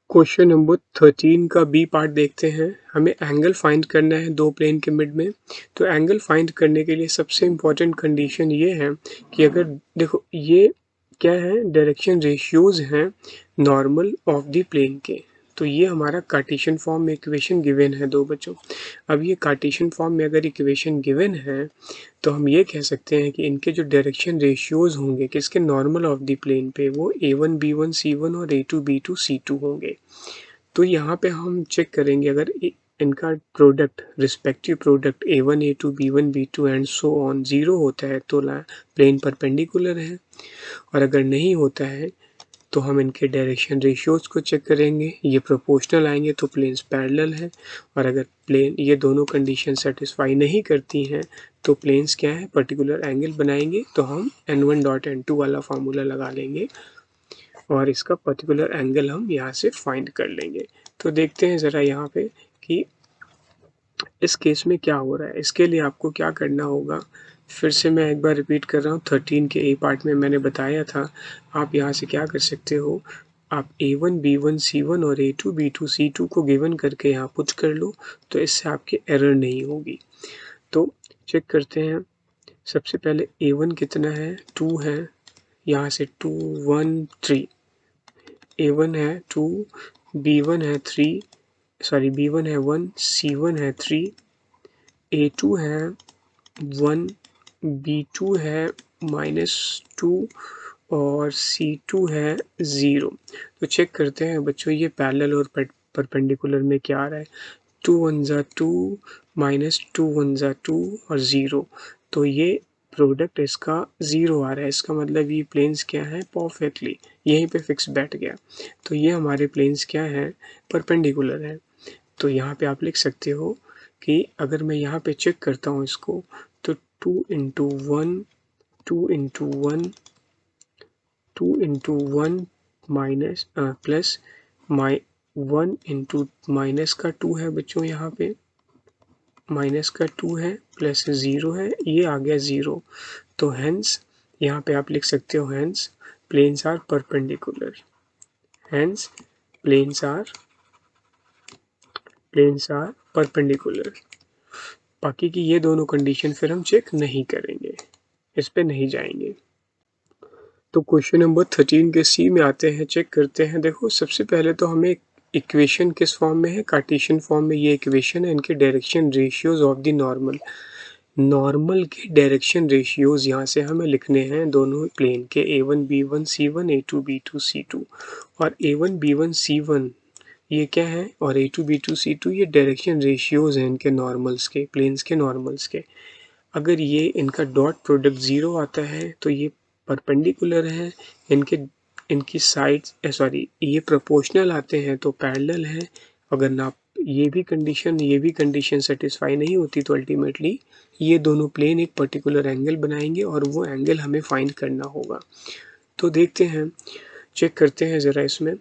क्वेश्चन नंबर 13 का बी पार्ट देखते हैं। हमें एंगल फाइंड करना है दो प्लेन के मिड में। तो एंगल फाइंड करने के लिए सबसे इम्पोर्टेंट कंडीशन ये है कि अगर देखो ये क्या है, डायरेक्शन रेशियोज हैं नॉर्मल ऑफ द प्लेन के। तो ये हमारा कार्टेशियन फॉर्म में इक्वेशन गिवन है दो बच्चों। अब ये कार्टेशियन फॉर्म में अगर इक्वेशन गिवन है तो हम ये कह सकते हैं कि इनके जो डायरेक्शन रेशियोज होंगे किसके, नॉर्मल ऑफ द प्लेन पे, वो a1 b1 c1 और a2 b2 c2 होंगे। तो यहाँ पे हम चेक करेंगे अगर इनका product, respective product a1 a2 b1 b2 and so on 0 होता है तो प्लेन परपेंडिकुलर है, और अगर नहीं होता है तो हम इनके डायरेक्शन रेशियोज को चेक करेंगे, ये प्रोपोर्शनल आएंगे तो प्लेन्स पैरेलल है, और अगर प्लेन ये दोनों कंडीशन सेटिस्फाई नहीं करती हैं तो प्लेन्स क्या है, पर्टिकुलर एंगल बनाएंगे। तो हम n1 डॉट n2 वाला फार्मूला लगा लेंगे और इसका पर्टिकुलर एंगल हम यहाँ से फाइंड कर लेंगे। तो देखते हैं ज़रा यहाँ पे कि इस केस में क्या हो रहा है। इसके लिए आपको क्या करना होगा, फिर से मैं एक बार रिपीट कर रहा हूँ। 13 के ए पार्ट में मैंने बताया था, आप यहाँ से क्या कर सकते हो, आप a1 b1 c1 और a2 b2 c2 को गिवन करके यहाँ पुट कर लो, तो इससे आपके एरर नहीं होगी। तो चेक करते हैं। सबसे पहले a1 कितना है, 2 है, यहाँ से 2 1 3, a1 है 2, b1 है 3, सॉरी b1 है 1, c1 है 3, a2 है 1, b2 है -2 और c2 है 0। तो चेक करते हैं बच्चों ये पैरेलल और परपेंडिकुलर में क्या आ रहा है। 2 1 ज़ा 2, -2 1 ज़ा 2 और 0। तो ये प्रोडक्ट इसका 0 आ रहा है, इसका मतलब ये प्लेन्स क्या है, परफेक्टली यहीं पे फिक्स बैठ गया। तो ये हमारे प्लेन्स क्या है, परपेंडिकुलर है। तो यहाँ पे आप लिख सकते हो कि अगर मैं यहाँ पे चेक करता हूँ इसको, तो 2 into 1 2 into 1 2 into 1 minus plus 1 into minus का 2 है बच्चों, यहाँ पे माइनस का 2 है प्लस 0 है, ये आ गया 0। तो हेंस यहाँ पे आप लिख सकते हो hence planes are perpendicular, hence planes are perpendicular. बाकी की ये दोनों कंडीशन फिर हम चेक नहीं करेंगे, इस पे नहीं जाएंगे। तो क्वेश्चन नंबर 13 के सी में आते हैं, चेक करते हैं। देखो सबसे पहले तो हमें इक्वेशन किस फॉर्म में है, कार्टेशियन फॉर्म में ये इक्वेशन है। इनके direction ratios of the normal के डायरेक्शन रेशियोज यहाँ से हमें लिखने हैं दोनों प्लेन के, a1 b1 c1 a2 b2 c2। और a1 b1 c1 ये क्या है, और a2 b2 c2 ये डायरेक्शन रेशियोज हैं इनके नॉर्मल्स के, प्लेन्स के नॉर्मल्स के। अगर ये इनका डॉट प्रोडक्ट 0 आता है तो ये परपेंडिकुलर है, इनकी साइड्स सॉरी ये प्रोपोर्शनल आते हैं तो पैरेलल है। अगर ना ये भी कंडीशन सेटिस्फाई नहीं होती तो अल्टीमेटली ये दोनों प्लेन एक पर्टिकुलर एंगल बनाएंगे और वो एंगल हमें फाइंड करना होगा। तो देखते हैं, चेक करते हैं ज़रा इसमें।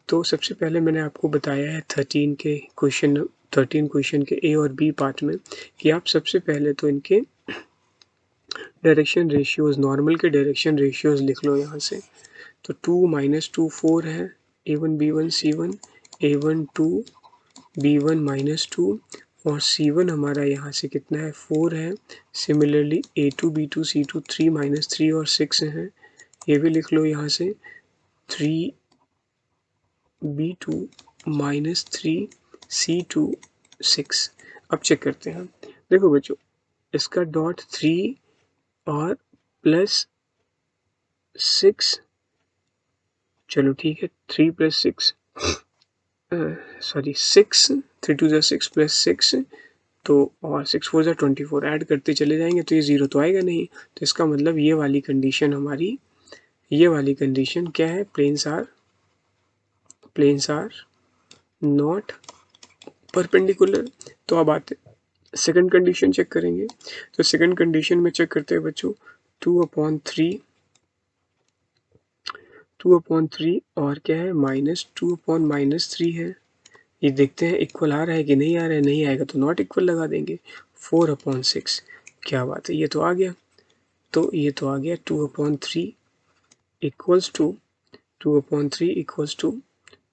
तो सबसे पहले मैंने आपको बताया है 13 क्वेश्चन के ए और बी पार्ट में कि आप सबसे पहले तो इनके डायरेक्शन रेशियोज, नॉर्मल के डायरेक्शन रेशियोज लिख लो यहाँ से। तो 2 - 2 4 है, a1 b1 c1, a1 2 b1 -2 और c1 हमारा यहाँ से कितना है, 4 है। सिमिलरली a2 b2 c2 3 -3 और 6 है, ये भी लिख लो यहाँ से। 3 b2 -3 c2 6। अब चेक करते हैं। देखो बच्चों इसका डॉट 3 और प्लस 6, चलो ठीक है 3 + 6 सॉरी 6, 3 2 ज़ा 6 प्लस 6 तो और 6 4 ज़ा 24 ऐड करते चले जाएंगे तो ये 0 तो आएगा नहीं। तो इसका मतलब ये वाली कंडीशन हमारी, ये वाली कंडीशन क्या है, प्लेन्स आर नॉट परपेंडिकुलर। तो अब आते सेकंड कंडीशन चेक करेंगे। तो सेकंड कंडीशन में चेक करते हैं बच्चों, 2/3 और क्या है, -2/-3 है। ये देखते हैं इक्वल आ रहा है कि नहीं आ रहा है, नहीं आएगा तो नॉट इक्वल लगा देंगे। 4/6, क्या बात है, ये तो आ गया। तो ये तो आ गया 2/3 equals to 2/3 equals to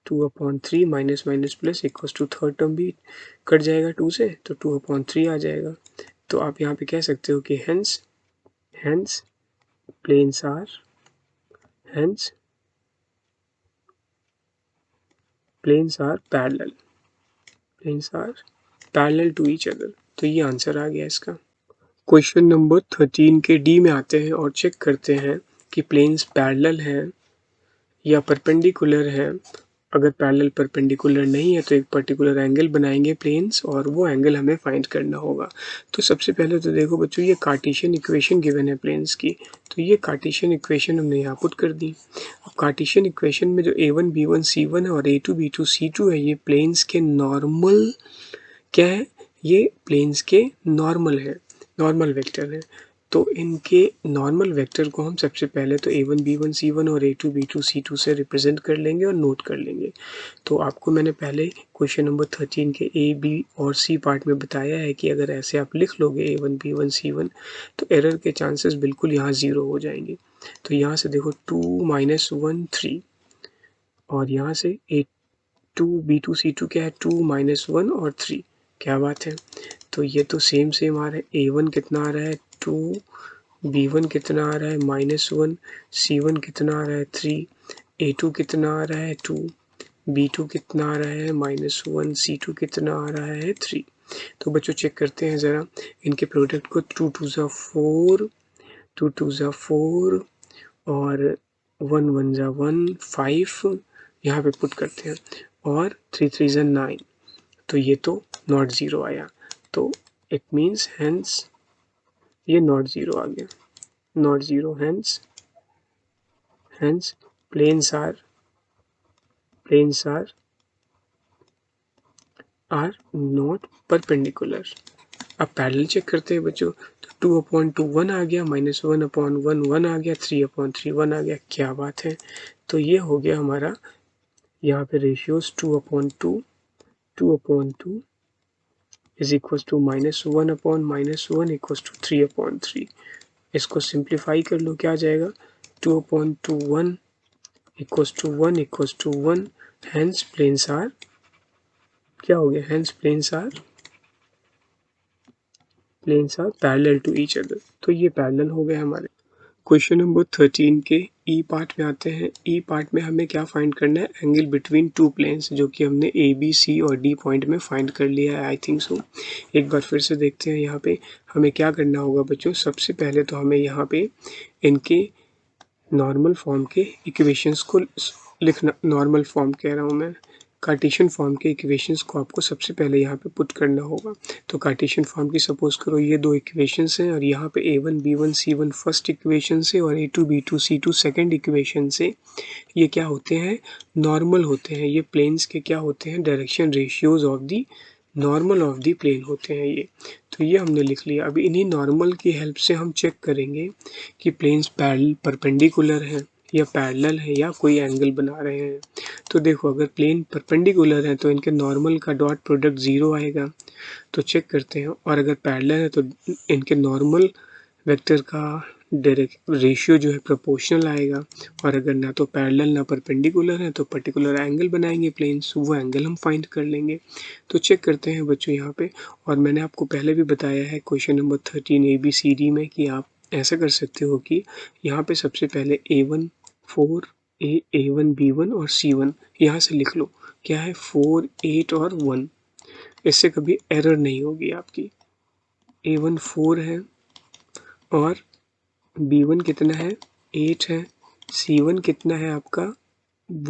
2/3 minus minus plus equals to third term भी कट जाएगा 2 से, तो 2/3 आ जाएगा। तो आप यहाँ पे कह सकते हो कि hence planes are parallel to each other. तो ये आंसर आ गया इसका। क्वेश्चन नंबर 13 के डी में आते हैं और चेक करते हैं कि प्लेन्स पैरेलल हैं या परपेंडिकुलर हैं। अगर पैरेलल परपेंडिकुलर नहीं है तो एक पर्टिकुलर एंगल बनाएंगे प्लेन्स और वो एंगल हमें फाइंड करना होगा। तो सबसे पहले तो देखो बच्चों, ये कार्टेशियन इक्वेशन गिवन है प्लेन्स की, तो ये कार्टेशियन इक्वेशन हमने यहाँ पुट कर दी। अब कार्टेशियन इक्वेशन में जो a1 b1 c1 है और a2 b2 c2 है, ये प्लेन्स के नॉर्मल क्या है, ये प्लेन्स के नॉर्मल है, नॉर्मल वेक्टर है। तो इनके नॉर्मल वेक्टर को हम सबसे पहले तो a1 b1 c1 और a2 b2 c2 से रिप्रेजेंट कर लेंगे और नोट कर लेंगे। तो आपको मैंने पहले क्वेश्चन नंबर 13 के ए बी और सी पार्ट में बताया है कि अगर ऐसे आप लिख लोगे a1 b1 c1 तो एरर के चांसेस बिल्कुल यहाँ 0 हो जाएंगे। तो यहाँ से देखो 2 - 1 3 और यहाँ से a2 b2 c2 क्या है, 2 - 1 और 3। क्या बात है। तो ये तो सेम सेम आ रहा है। a1 कितना आ रहा है 2, b1 कितना आ रहा है -1, c1 कितना आ रहा है 3, a2 कितना आ रहा है 2, b2 कितना आ रहा है -1, c2 कितना आ रहा है 3। तो बच्चों चेक करते हैं ज़रा इनके प्रोडक्ट को। 2 2 ज़ा 4, 2 2 ज़ा 4 और 1 1 ज़ा 1 5 यहाँ पे पुट करते हैं और 3 3 ज़ा 9। तो ये तो नॉट ज़ीरो आया, तो इट मीन्स हेंस ये नॉट ज़ीरो आ गया, not zero. Hence planes are not perpendicular. अब पैरेलल चेक करते हैं बच्चों। तो 2/2 1 आ गया, -1/1 1 आ गया, 3/3 1 आ गया। क्या बात है। तो ये हो गया हमारा यहाँ पे ratios 2/2 is equal to -1/-1 equal to 3/3। इसको सिंप्लीफाई कर लो, क्या आ जाएगा 2/2 1 equal to 1 equal to 1। Hence planes are क्या हो गया, hence planes are parallel to each other. तो ये पैरेलल हो गए हमारे। क्वेश्चन नंबर 13 के ई पार्ट में आते हैं। ई पार्ट में हमें क्या फाइंड करना है, एंगल बिटवीन टू प्लेन्स, जो कि हमने ए बी सी और डी पॉइंट में फाइंड कर लिया है आई थिंक सो। एक बार फिर से देखते हैं यहाँ पे हमें क्या करना होगा बच्चों। सबसे पहले तो हमें यहाँ पे इनके नॉर्मल फॉर्म के इक्वेशंस को लिखना, नॉर्मल फॉर्म कह रहा हूँ मैं, कार्टेशियन फॉर्म के इक्वेशंस को आपको सबसे पहले यहाँ पे पुट करना होगा। तो कार्टेशियन फॉर्म की सपोज करो ये दो इक्वेशंस हैं और यहाँ पे a1 b1 c1 first equation से और a2 b2 c2 second equation से ये क्या होते हैं, नॉर्मल होते हैं। ये प्लेन्स के क्या होते हैं, direction ratios of the normal of the plane होते हैं ये। तो ये हमने लिख लिया। अभी इन्हीं नॉर्मल की हेल्प से हम चेक करेंगे कि प्लेन्स परपेंडिकुलर हैं या पैरेलल है या कोई एंगल बना रहे हैं। तो देखो अगर प्लेन परपेंडिकुलर है तो इनके नॉर्मल का डॉट प्रोडक्ट 0 आएगा। तो चेक करते हैं। और अगर पैरेलल है तो इनके नॉर्मल वेक्टर का डायरेक्ट रेशियो जो है प्रोपोर्शनल आएगा। और अगर ना तो पैरेलल ना परपेंडिकुलर है तो पर्टिकुलर एंगल बनाएंगे प्लेन्स, वो एंगल हम फाइंड कर लेंगे। तो चेक करते हैं बच्चों यहाँ पे। और मैंने आपको पहले भी बताया है क्वेश्चन नंबर 13 ABCD में कि आप ऐसा कर सकते हो कि यहाँ पे सबसे पहले A1 4 A1 B1 और C1 यहाँ से लिख लो। क्या है 4 8 और 1, इससे कभी एरर नहीं होगी आपकी। A1 4 है और B1 कितना है 8 है, C1 कितना है आपका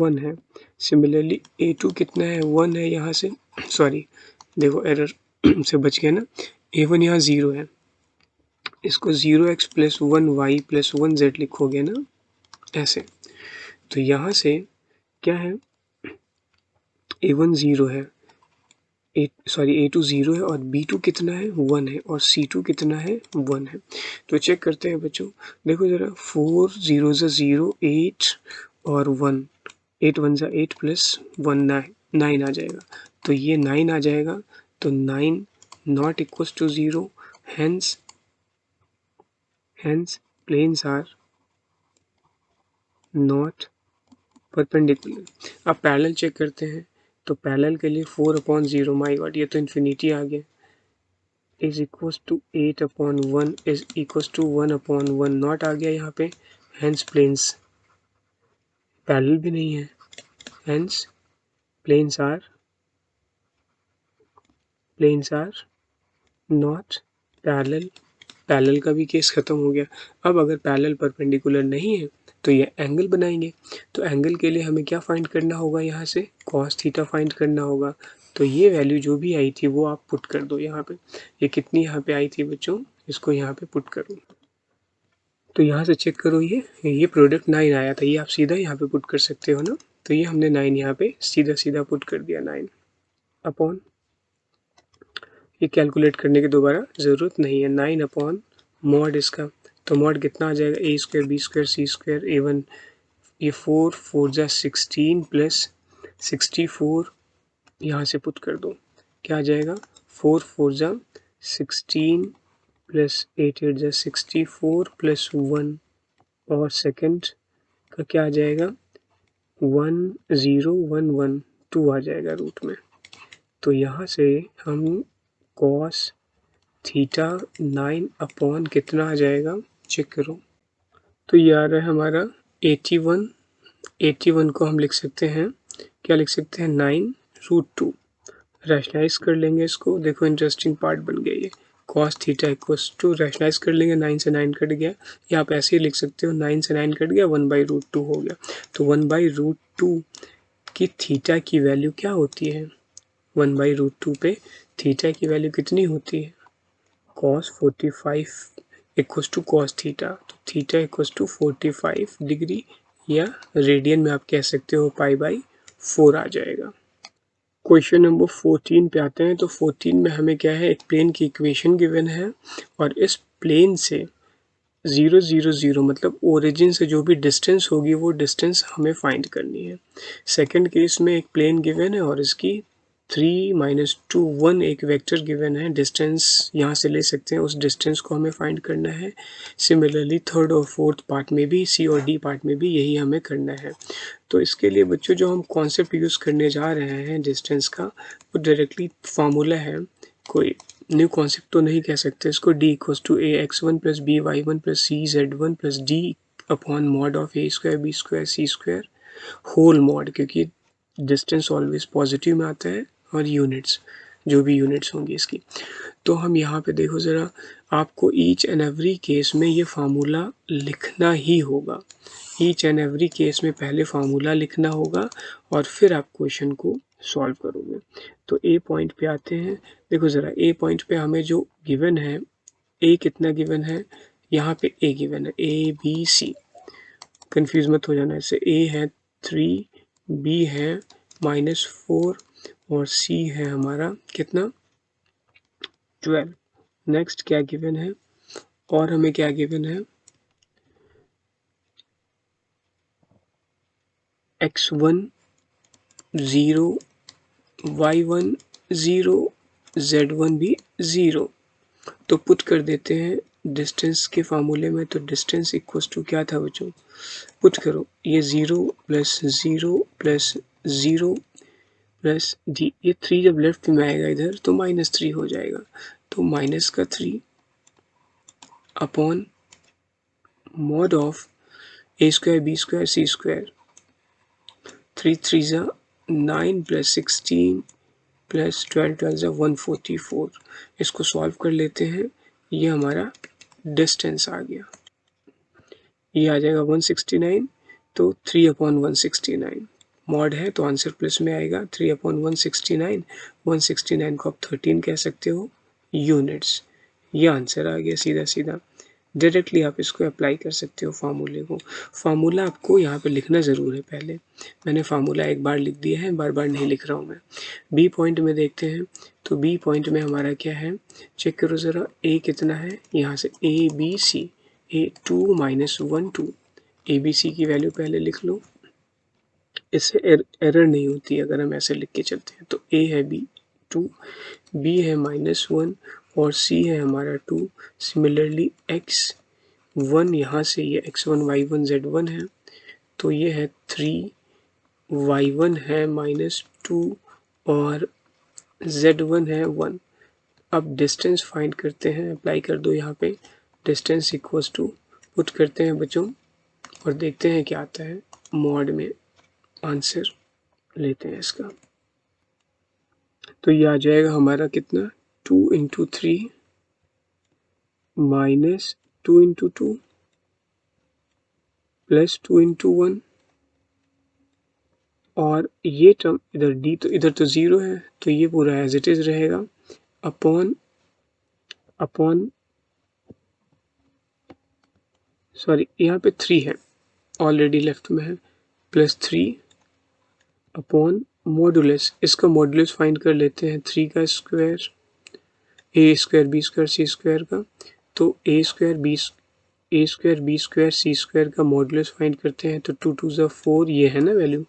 1 है। सिमिलरली A2 कितना है 1 है, यहाँ से सॉरी देखो एरर से बच गया ना। A1 यहाँ 0 है, इसको 0x + 1y + 1z लिखोगे ना ऐसे। तो यहाँ से क्या है A1 0 है, A2 0 है और B2 कितना है 1 है और C2 कितना है 1 है। तो चेक करते हैं बच्चों। देखो ज़रा 4 0 ज़ा 0 8 और 1, 8 1 ज़ा 8 + 1 9 आ जाएगा। तो ये 9 आ जाएगा। तो 9 not equals to 0। Hence planes are not perpendicular. अब पैरेलल चेक करते हैं, तो पैरेलल के लिए 4/0, माई गॉड ये तो इन्फिनिटी आ गया, is equals to 8/1 is equals to 1/1 not आ गया यहाँ पे, हेंस प्लेन्स पैरेलल भी नहीं है, hence planes are not parallel. Parallel का भी केस खत्म हो गया। अब अगर पैरेलल परपेंडिकुलर नहीं है तो ये एंगल बनाएंगे। तो एंगल के लिए हमें क्या फाइंड करना होगा, यहाँ से cos थीटा फाइंड करना होगा। तो ये वैल्यू जो भी आई थी वो आप पुट कर दो यहाँ पे। ये कितनी यहाँ पे आई थी बच्चों, इसको यहाँ पे पुट करो। तो यहाँ से चेक करो, ये प्रोडक्ट 9 आया था, ये आप सीधा यहाँ पे पुट कर सकते हो ना। तो ये हमने 9 यहाँ पे सीधा सीधा पुट कर दिया, 9 अपॉन, ये कैलकुलेट करने की दोबारा ज़रूरत नहीं है, 9 अपॉन मॉड इसका, तो मॉड कितना आ जाएगा, a² b² c² a1, ये 4 जा 16 प्लस 64 यहाँ से पुट कर दो, क्या आ जाएगा 4 जा 16 प्लस 8 जा 64 प्लस 1 और सेकंड का क्या आ जाएगा 10112 आ जाएगा रूट में। तो यहाँ से हम cos थीटा 9 अपॉन कितना आ जाएगा, चेक करो। तो ये आ रहा है हमारा 81 को हम लिख सकते हैं, क्या लिख सकते हैं 9√2। रैशनलाइज कर लेंगे इसको, देखो इंटरेस्टिंग पार्ट बन गया ये, cos theta equals to, rationalise कर लेंगे 9 से 9 कट गया, या आप ऐसे ही लिख सकते हो 9 से 9 कट गया 1/√2 हो गया। तो 1/√2 की थीटा की वैल्यू क्या होती है, 1/√2 पे थीटा की वैल्यू कितनी होती है, cos 45 equals to cos theta, तो थीटा इक्वल्स टू 45 डिग्री, या रेडियन में आप कह सकते हो π/4 आ जाएगा। क्वेश्चन नंबर 14 पे आते हैं। तो 14 में हमें क्या है, एक प्लेन की इक्वेशन गिवन है और इस प्लेन से 0 0 0 मतलब ओरिजिन से जो भी डिस्टेंस होगी वो डिस्टेंस हमें फाइंड करनी है। सेकंड केस में एक प्लेन गिवन है और इसकी 3 - 2 1 एक वेक्टर गिवन है, डिस्टेंस यहाँ से ले सकते हैं, उस डिस्टेंस को हमें फाइंड करना है। सिमिलरली थर्ड और फोर्थ पार्ट में भी, सी और डी पार्ट में भी यही हमें करना है। तो इसके लिए बच्चों जो हम कॉन्सेप्ट यूज़ करने जा रहे हैं डिस्टेंस का, वो डायरेक्टली फार्मूला है, कोई न्यू कॉन्सेप्ट तो नहीं कह सकते इसको। d equals to ax1 + by1 + cz1 + d upon mod of a² b² c² whole mod, क्योंकि डिस्टेंस ऑलवेज पॉजिटिव में आता है और यूनिट्स जो भी यूनिट्स होंगी इसकी। तो हम यहाँ पे देखो ज़रा, आपको ईच एंड एवरी केस में ये फार्मूला लिखना ही होगा। ईच एंड एवरी केस में पहले फार्मूला लिखना होगा और फिर आप क्वेश्चन को सॉल्व करोगे। तो ए पॉइंट पे आते हैं, देखो ज़रा ए पॉइंट पे हमें जो गिवन है, ए कितना गिवन है, यहाँ पे ए गिवन है ABC, कंफ्यूज मत हो जाना इससे। ए है 3, बी है -4 और सी है हमारा कितना 12। नेक्स्ट क्या गिवन है, और हमें क्या गिवन है, x1 0, y1 0, z1 भी 0। तो पुट कर देते हैं डिस्टेंस के फार्मूले में। तो डिस्टेंस इक्वल्स टू क्या था बच्चों, पुट करो, ये 0 + 0 + 0 + d, ये 3 जब लेफ्ट में आएगा इधर तो -3 हो जाएगा, तो -3 upon mod of a² b² c², 3 3 जा 9 + 16 + 12 12 जा 144। इसको सॉल्व कर लेते हैं, ये हमारा डिस्टेंस आ गया, ये आ जाएगा 169। तो 3/169 मॉड है तो आंसर प्लस में आएगा, 3/169। 169 को आप 13 कह सकते हो यूनिट्स, ये आंसर आ गया सीधा सीधा। डायरेक्टली आप इसको अप्लाई कर सकते हो फार्मूले को। फार्मूला आपको यहाँ पे लिखना ज़रूर है पहले, मैंने फार्मूला एक बार लिख दिया है, बार बार नहीं लिख रहा हूँ मैं। बी पॉइंट में देखते हैं, तो बी पॉइंट में हमारा क्या है, चेक करो ज़रा, ए कितना है, यहाँ से ABC, A2 - 1 2, ABC की वैल्यू पहले लिख लो, इससे एरर नहीं होती अगर हम ऐसे लिख के चलते हैं। तो A है B2, B है -1 और C है हमारा 2। सिमिलरली x1 यहाँ से ये x1 y1 z1 है, तो ये है 3, y1 है -2 और z1 है 1। अब डिस्टेंस फाइंड करते हैं, अप्लाई कर दो यहाँ पे, डिस्टेंस इक्वल्स टू, पुट करते हैं बच्चों और देखते हैं क्या आता है। मॉड में आंसर लेते हैं इसका, तो ये आ जाएगा हमारा कितना, 2 × 3 -2 × 2 +2 × 1, और ये टर्म इधर डी तो इधर तो 0 है तो ये पूरा एज इट इज रहेगा, अपॉन सॉरी यहाँ पे 3 है ऑलरेडी लेफ्ट में है, +3 अपॉन मॉडुलस, इसका मॉडुलस फाइंड कर लेते हैं, 3 का स्क्वायर a² b² c² का, तो a² b² c² का मॉडुलस फाइंड करते हैं, तो 2 2 ज़ा 4 ये है ना वैल्यू,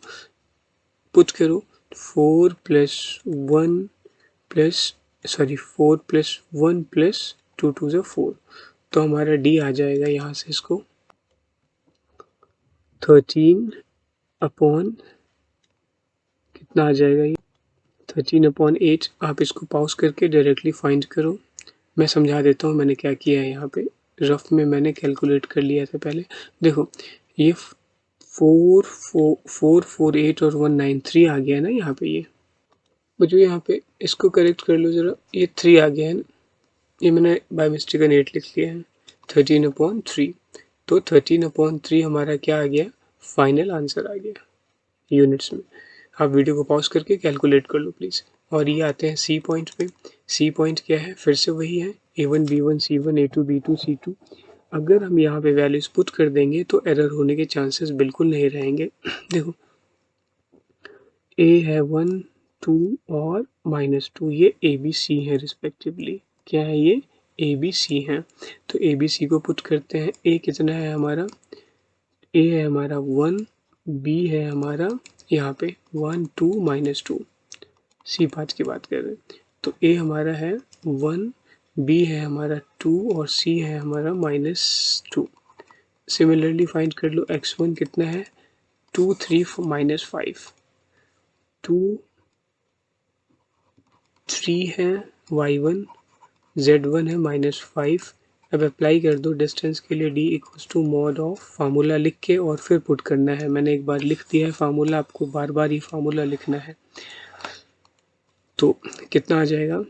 पुट करो 4 + 1 4 + 1 + 2 2 ज़ा 4, तो हमारा डी आ जाएगा यहाँ से, इसको 13 अपॉन कितना आ जाएगा ये, 13/8। आप इसको पॉज करके डायरेक्टली फाइंड करो, मैं समझा देता हूँ मैंने क्या किया है। यहाँ पे रफ में मैंने कैलकुलेट कर लिया था पहले, देखो ये 448 और 193 आ गया ना यहाँ पे, ये मुझे यहाँ पे इसको करेक्ट कर लो ज़रा, ये 3 आ गया है ना, ये मैंने बाय मिस्टेक 8 लिख लिया है, 13/3, तो 13/3 हमारा क्या आ गया, फाइनल आंसर आ गया यूनिट्स में। आप वीडियो को पॉज करके कैलकुलेट कर लो प्लीज़। और ये आते हैं सी पॉइंट पे, सी पॉइंट क्या है, फिर से वही है, a1 b1 c1 a2 b2 c2। अगर हम यहाँ पे वैल्यूज पुट कर देंगे तो एरर होने के चांसेस बिल्कुल नहीं रहेंगे। देखो a है 1 2 और -2, ये a b c है रिस्पेक्टिवली, क्या है ये a b c है, तो a b c को पुट करते हैं, a कितना है हमारा, a है हमारा 1, b है हमारा यहाँ पे 1 2 -2, सी पाँच की बात कर रहे हैं, तो a हमारा है 1, b है हमारा 2 और c है हमारा -2। सिमिलरली फाइंड कर लो, x1 कितना है 2 3 -5, 2 3 है y1, z1 है -5। अब अप्लाई कर दो डिस्टेंस के लिए, d equals to mod of formula लिख के और फिर पुट करना है, मैंने एक बार लिख दिया है फार्मूला, आपको बार बार ही फार्मूला लिखना है। तो कितना आ जाएगा,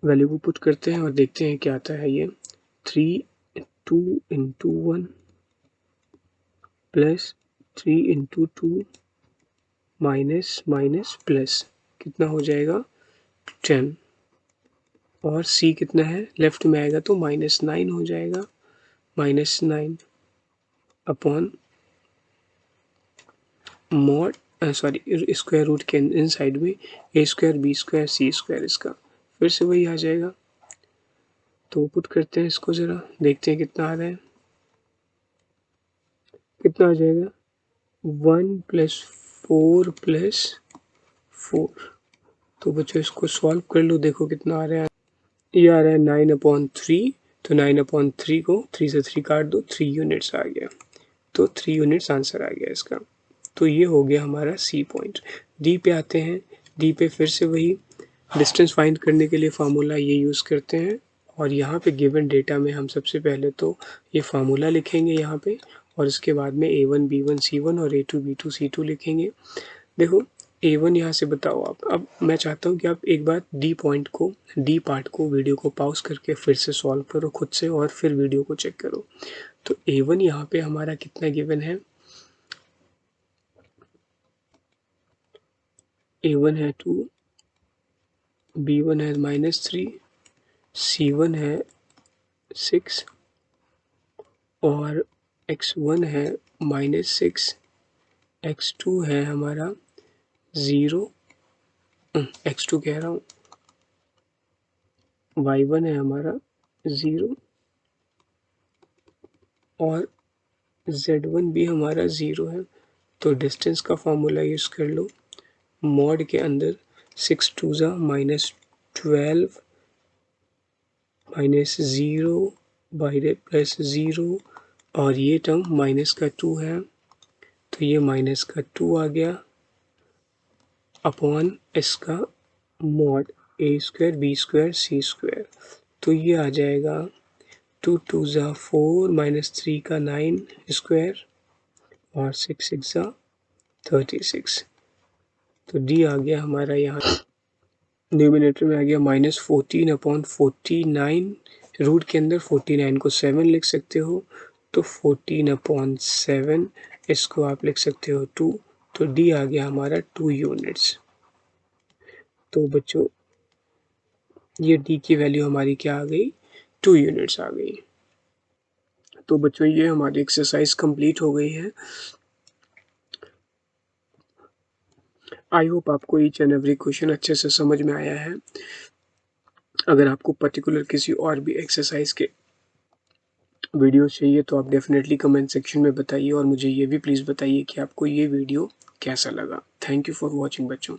वैल्यू को पुट करते हैं और देखते हैं क्या आता है। ये 3 2 × 1 + 3 × 2 माइनस प्लस कितना हो जाएगा 10, और c कितना है लेफ्ट में आएगा तो -9 हो जाएगा, -9 अपॉन मॉड स्क्वायर रूट के इन साइड में a² b² c², इसका फिर से वही आ जाएगा। तो पुट करते हैं इसको, ज़रा देखते हैं कितना आ रहा है, कितना आ जाएगा 1 + 4 + 4। तो बच्चों इसको सॉल्व कर लो, देखो कितना आ रहा है, ये आ रहा है 9/3, तो 9/3 को 3 से 3 काट दो, 3 यूनिट्स आ गया, तो 3 यूनिट्स आंसर आ गया इसका। तो ये हो गया हमारा सी पॉइंट। डी पे आते हैं, डी पे फिर से वही डिस्टेंस फाइंड करने के लिए फार्मूला ये यूज़ करते हैं, और यहाँ पे गिवन डेटा में हम सबसे पहले तो ये फार्मूला लिखेंगे यहाँ पे, और इसके बाद में a1 b1 c1 और a2 b2 c2 लिखेंगे। देखो a1 यहाँ से बताओ आप, अब मैं चाहता हूँ कि आप एक बार डी पॉइंट को, डी पार्ट को, वीडियो को पॉज करके फिर से सॉल्व करो खुद से और फिर वीडियो को चेक करो। तो a1 यहाँ पे हमारा कितना गिवन है, a1 है 2, b1 है -3, c1 है 6 और x1 है -6, x2 है हमारा 0, x2 कह रहा हूँ, y1 है हमारा 0 और z1 भी हमारा 0 है। तो डिस्टेंस का फॉर्मूला यूज़ कर लो, मॉड के अंदर 6 2 ज़ा -12 -0 बाहर +0, और ये टर्म माइनस का 2 है, तो ये माइनस का 2 आ गया अपॉन इसका मॉड ए स्क्वायर बी स्क्वायर सी स्क्वायर। तो ये आ जाएगा 2 2 ज़ा 4 माइनस 3 का 9 स्क्वायर और 6 6 ज़ा 36। तो डी आ गया हमारा यहाँ न्यूमिनेटर में आ गया -14 अपॉन 49। रूट के अंदर 49 को 7 लिख सकते हो, तो 14 अपॉन 7 इसको आप लिख सकते हो 2। तो डी आ गया हमारा 2 यूनिट्स। तो बच्चों ये डी की वैल्यू हमारी क्या आ गई, 2 यूनिट्स आ गई। तो बच्चों ये हमारी एक्सरसाइज कंप्लीट हो गई है। आई होप आपको ईच एंड एवरी क्वेश्चन अच्छे से समझ में आया है। अगर आपको पर्टिकुलर किसी और भी एक्सरसाइज के वीडियो चाहिए तो आप डेफिनेटली कमेंट सेक्शन में बताइए और मुझे ये भी प्लीज़ बताइए कि आपको ये वीडियो कैसा लगा। थैंक यू फॉर वॉचिंग बच्चों।